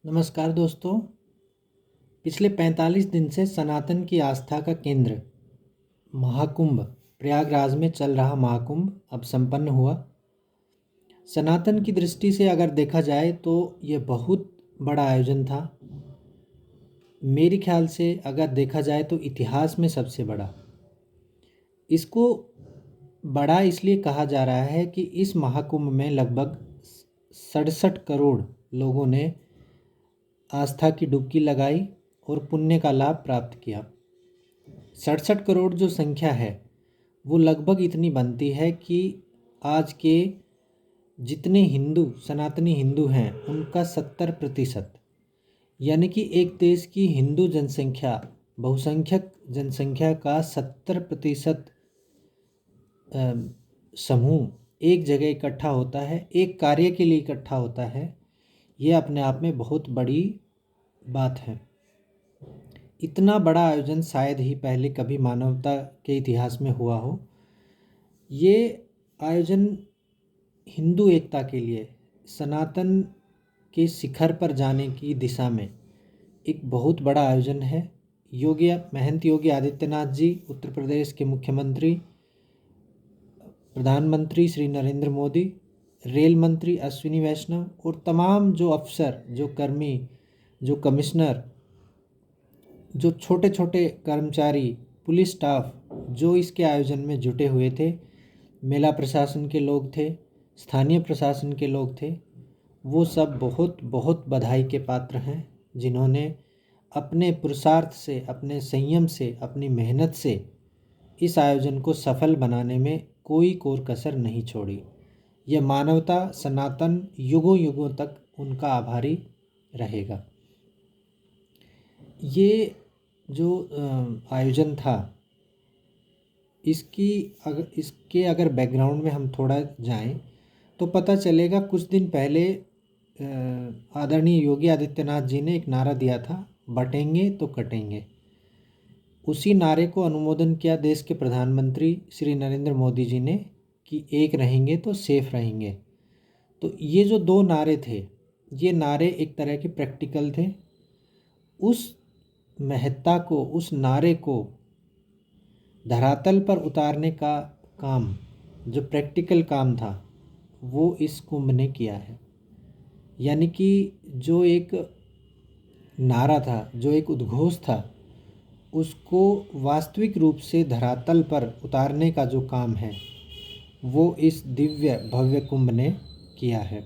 नमस्कार दोस्तों। पिछले 45 दिन से सनातन की आस्था का केंद्र महाकुंभ प्रयागराज में चल रहा महाकुंभ अब संपन्न हुआ। सनातन की दृष्टि से अगर देखा जाए तो ये बहुत बड़ा आयोजन था। मेरे ख्याल से अगर देखा जाए तो इतिहास में सबसे बड़ा। इसको बड़ा इसलिए कहा जा रहा है कि इस महाकुंभ में लगभग 67 करोड़ लोगों ने आस्था की डुबकी लगाई और पुण्य का लाभ प्राप्त किया। 67 करोड़ जो संख्या है वो लगभग इतनी बनती है कि आज के जितने हिंदू सनातनी हिंदू हैं उनका 70%, यानी कि एक देश की हिंदू जनसंख्या बहुसंख्यक जनसंख्या का 70% समूह एक जगह इकट्ठा होता है, एक कार्य के लिए इकट्ठा होता है। ये अपने आप में बहुत बड़ी बात है। इतना बड़ा आयोजन शायद ही पहले कभी मानवता के इतिहास में हुआ हो। ये आयोजन हिंदू एकता के लिए सनातन के शिखर पर जाने की दिशा में एक बहुत बड़ा आयोजन है। महंत योगी आदित्यनाथ जी, उत्तर प्रदेश के मुख्यमंत्री, प्रधानमंत्री श्री नरेंद्र मोदी, रेल मंत्री अश्विनी वैष्णव और तमाम जो अफसर, जो कर्मी, जो कमिश्नर, जो छोटे छोटे कर्मचारी, पुलिस स्टाफ जो इसके आयोजन में जुटे हुए थे, मेला प्रशासन के लोग थे, स्थानीय प्रशासन के लोग थे, वो सब बहुत बहुत बधाई के पात्र हैं, जिन्होंने अपने पुरुषार्थ से, अपने संयम से, अपनी मेहनत से इस आयोजन को सफल बनाने में कोई कोर कसर नहीं छोड़ी। यह मानवता सनातन युगों युगों तक उनका आभारी रहेगा। ये जो आयोजन था, इसके अगर बैकग्राउंड में हम थोड़ा जाएं तो पता चलेगा। कुछ दिन पहले आदरणीय योगी आदित्यनाथ जी ने एक नारा दिया था, बटेंगे तो कटेंगे। उसी नारे को अनुमोदन किया देश के प्रधानमंत्री श्री नरेंद्र मोदी जी ने कि एक रहेंगे तो सेफ रहेंगे। तो ये जो दो नारे थे, ये नारे एक तरह के प्रैक्टिकल थे। उस महत्ता को, उस नारे को धरातल पर उतारने का काम, जो प्रैक्टिकल काम था, वो इस कुंभ ने किया है। यानी कि जो एक नारा था, जो एक उद्घोष था, उसको वास्तविक रूप से धरातल पर उतारने का जो काम है वो इस दिव्य भव्य कुंभ ने किया है।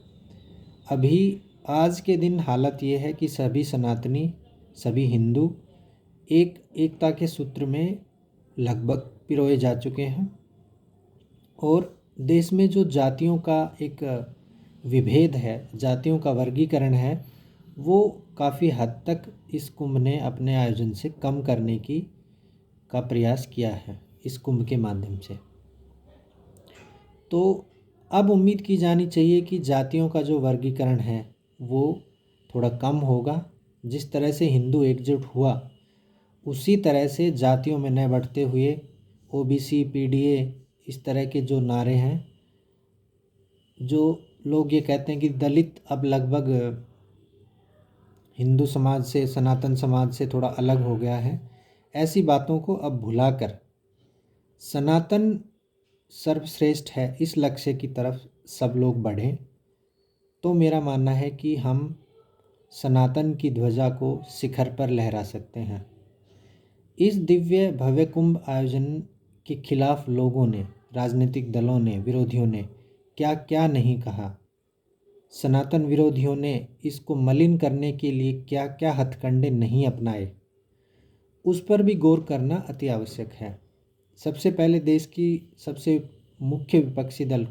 अभी आज के दिन हालत ये है कि सभी सनातनी, सभी हिंदू एकता के सूत्र में लगभग पिरोए जा चुके हैं और देश में जो जातियों का एक विभेद है, जातियों का वर्गीकरण है, वो काफ़ी हद तक इस कुंभ ने अपने आयोजन से कम करने का प्रयास किया है इस कुंभ के माध्यम से। तो अब उम्मीद की जानी चाहिए कि जातियों का जो वर्गीकरण है वो थोड़ा कम होगा। जिस तरह से हिंदू एकजुट हुआ, उसी तरह से जातियों में न बढ़ते हुए ओबीसी, पीडीए, इस तरह के जो नारे हैं, जो लोग ये कहते हैं कि दलित अब लगभग हिंदू समाज से, सनातन समाज से थोड़ा अलग हो गया है, ऐसी बातों को अब भुलाकर सनातन सर्वश्रेष्ठ है, इस लक्ष्य की तरफ सब लोग बढ़ें। तो मेरा मानना है कि हम सनातन की ध्वजा को शिखर पर लहरा सकते हैं। इस दिव्य भव्य कुंभ आयोजन के खिलाफ लोगों ने, राजनीतिक दलों ने, विरोधियों ने क्या क्या नहीं कहा। सनातन विरोधियों ने इसको मलिन करने के लिए क्या क्या हथकंडे नहीं अपनाए, उस पर भी गौर करना अति आवश्यक है। सबसे पहले देश की सबसे मुख्य विपक्षी दल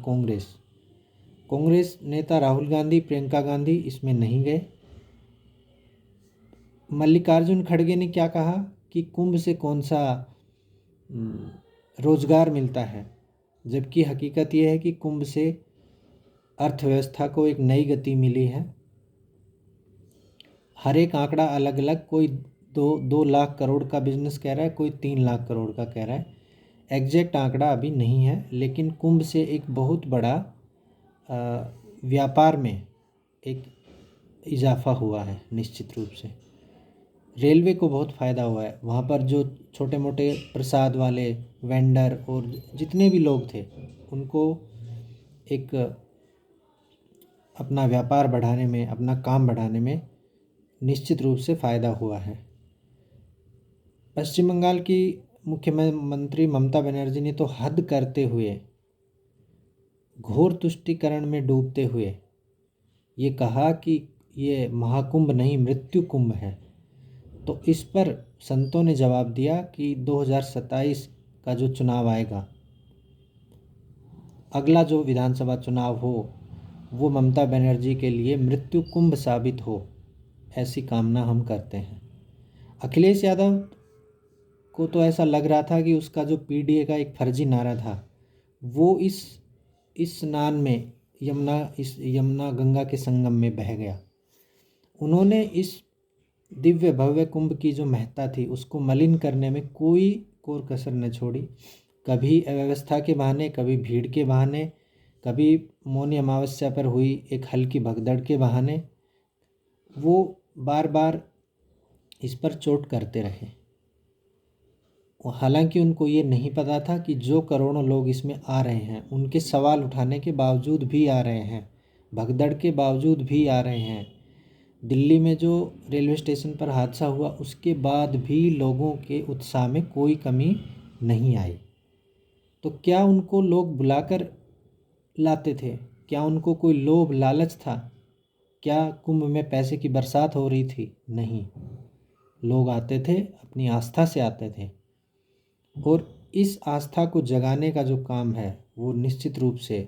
कांग्रेस नेता राहुल गांधी, प्रियंका गांधी इसमें नहीं गए। मल्लिकार्जुन खड़गे ने क्या कहा कि कुंभ से कौन सा रोजगार मिलता है, जबकि हकीकत यह है कि कुंभ से अर्थव्यवस्था को एक नई गति मिली है। हर एक आंकड़ा अलग अलग, कोई 2 लाख करोड़ का बिजनेस कह रहा है, कोई 3 लाख करोड़ का कह रहा है। एग्जैक्ट आंकड़ा अभी नहीं है, लेकिन कुंभ से एक बहुत बड़ा व्यापार में एक इजाफा हुआ है निश्चित रूप से। रेलवे को बहुत फ़ायदा हुआ है। वहाँ पर जो छोटे मोटे प्रसाद वाले वेंडर और जितने भी लोग थे, उनको एक अपना व्यापार बढ़ाने में, अपना काम बढ़ाने में निश्चित रूप से फ़ायदा हुआ है। पश्चिम बंगाल की मुख्यमंत्री ममता बनर्जी ने तो हद करते हुए, घोर तुष्टीकरण में डूबते हुए ये कहा कि ये महाकुंभ नहीं, मृत्यु कुंभ है। तो इस पर संतों ने जवाब दिया कि 2027 का जो चुनाव आएगा, अगला जो विधानसभा चुनाव हो, वो ममता बनर्जी के लिए मृत्यु कुंभ साबित हो, ऐसी कामना हम करते हैं। अखिलेश यादव को तो ऐसा लग रहा था कि उसका जो पीडीए का एक फर्जी नारा था, वो इस स्नान में यमुना गंगा के संगम में बह गया। उन्होंने इस दिव्य भव्य कुंभ की जो महत्ता थी, उसको मलिन करने में कोई कोर कसर न छोड़ी। कभी अव्यवस्था के बहाने, कभी भीड़ के बहाने, कभी मौनी अमावस्या पर हुई एक हल्की भगदड़ के बहाने वो बार बार इस पर चोट करते रहे। हालांकि उनको ये नहीं पता था कि जो करोड़ों लोग इसमें आ रहे हैं, उनके सवाल उठाने के बावजूद भी आ रहे हैं, भगदड़ के बावजूद भी आ रहे हैं। दिल्ली में जो रेलवे स्टेशन पर हादसा हुआ, उसके बाद भी लोगों के उत्साह में कोई कमी नहीं आई। तो क्या उनको लोग बुलाकर लाते थे? क्या उनको कोई लोभ लालच था? क्या कुंभ में पैसे की बरसात हो रही थी? नहीं, लोग आते थे, अपनी आस्था से आते थे। और इस आस्था को जगाने का जो काम है, वो निश्चित रूप से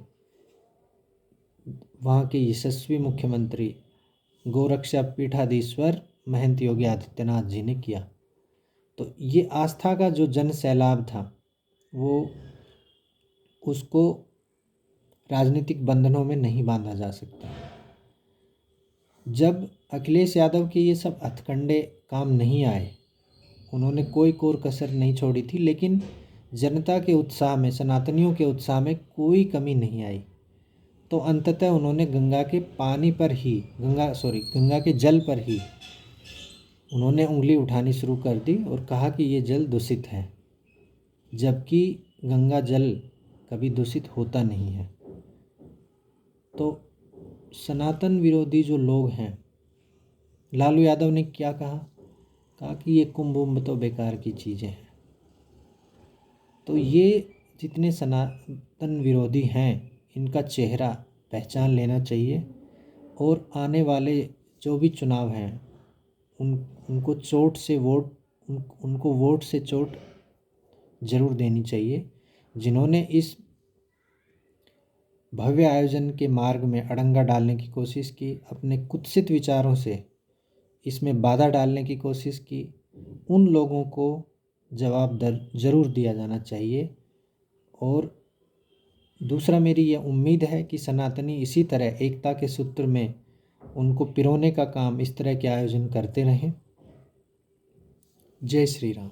वहाँ के यशस्वी मुख्यमंत्री गोरक्षा पीठाधीश्वर महंत योगी आदित्यनाथ जी ने किया। तो ये आस्था का जो जन सैलाब था, वो उसको राजनीतिक बंधनों में नहीं बांधा जा सकता। जब अखिलेश यादव के ये सब हथकंडे काम नहीं आए, उन्होंने कोई कोर कसर नहीं छोड़ी थी, लेकिन जनता के उत्साह में, सनातनियों के उत्साह में कोई कमी नहीं आई। तो अंततः उन्होंने गंगा के पानी पर ही, गंगा के जल पर ही उन्होंने उंगली उठानी शुरू कर दी और कहा कि ये जल दूषित है, जबकि गंगा जल कभी दूषित होता नहीं है। तो सनातन विरोधी जो लोग हैं, लालू यादव ने क्या कहा? कहा कि ये कुंभ उम्भ तो बेकार की चीज़ें हैं। तो ये जितने सनातन विरोधी हैं, इनका चेहरा पहचान लेना चाहिए और आने वाले जो भी चुनाव हैं, उनको वोट से चोट ज़रूर देनी चाहिए। जिन्होंने इस भव्य आयोजन के मार्ग में अड़ंगा डालने की कोशिश की, अपने कुत्सित विचारों से इसमें बाधा डालने की कोशिश की, उन लोगों को जवाब ज़रूर दिया जाना चाहिए। और दूसरा, मेरी यह उम्मीद है कि सनातनी इसी तरह एकता के सूत्र में उनको पिरोने का काम इस तरह के आयोजन करते रहें। जय श्री राम।